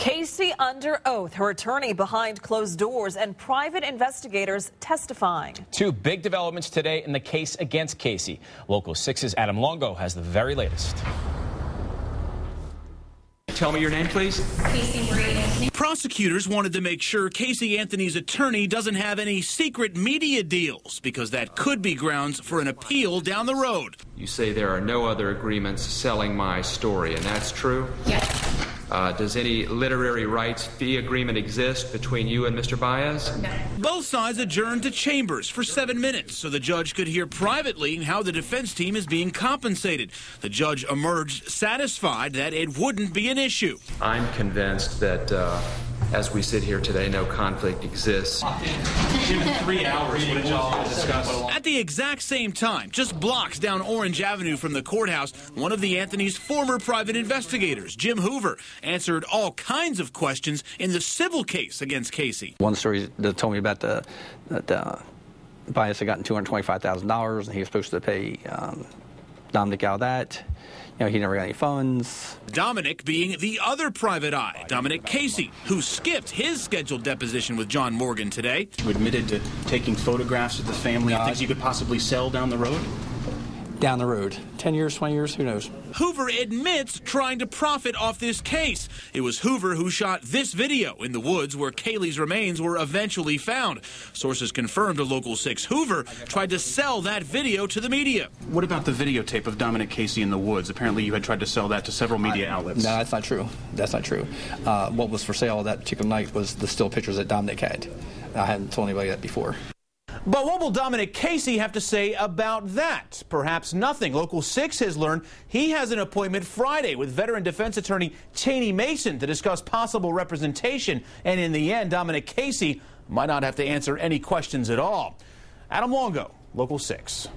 Casey under oath, her attorney behind closed doors, and private investigators testifying. Two big developments today in the case against Casey. Local 6's Adam Longo has the very latest. Tell me your name, please. Casey Marie. Prosecutors wanted to make sure Casey Anthony's attorney doesn't have any secret media deals, because that could be grounds for an appeal down the road. You say there are no other agreements selling my story, and that's true? Yes. Does any literary rights fee agreement exist between you and Mr. Baez? No. Both sides adjourned to chambers for 7 minutes so the judge could hear privately how the defense team is being compensated. The judge emerged satisfied that it wouldn't be an issue. I'm convinced that as we sit here today, no conflict exists. Given 3 hours, what did y'all discuss? At the exact same time, just blocks down Orange Avenue from the courthouse, one of the Anthony's former private investigators, Jim Hoover, answered all kinds of questions in the civil case against Casey. One story that told me about that Baez had gotten $225,000 and he was supposed to pay Dominic out of that. You know, he never got any funds. Dominic being the other private eye, Dominic Casey, who skipped his scheduled deposition with John Morgan today. You admitted to taking photographs of the family and things you could possibly sell down the road? Down the road. 10 years, 20 years, who knows? Hoover admits trying to profit off this case. It was Hoover who shot this video in the woods where Kaylee's remains were eventually found. Sources confirmed to Local 6 Hoover tried to sell that video to the media. What about the videotape of Dominic Casey in the woods? Apparently you had tried to sell that to several media outlets. No, that's not true. That's not true. What was for sale that particular night was the still pictures that Dominic had. I hadn't told anybody that before. But what will Dominic Casey have to say about that? Perhaps nothing. Local 6 has learned he has an appointment Friday with veteran defense attorney Cheney Mason to discuss possible representation. And in the end, Dominic Casey might not have to answer any questions at all. Adam Longo, Local 6.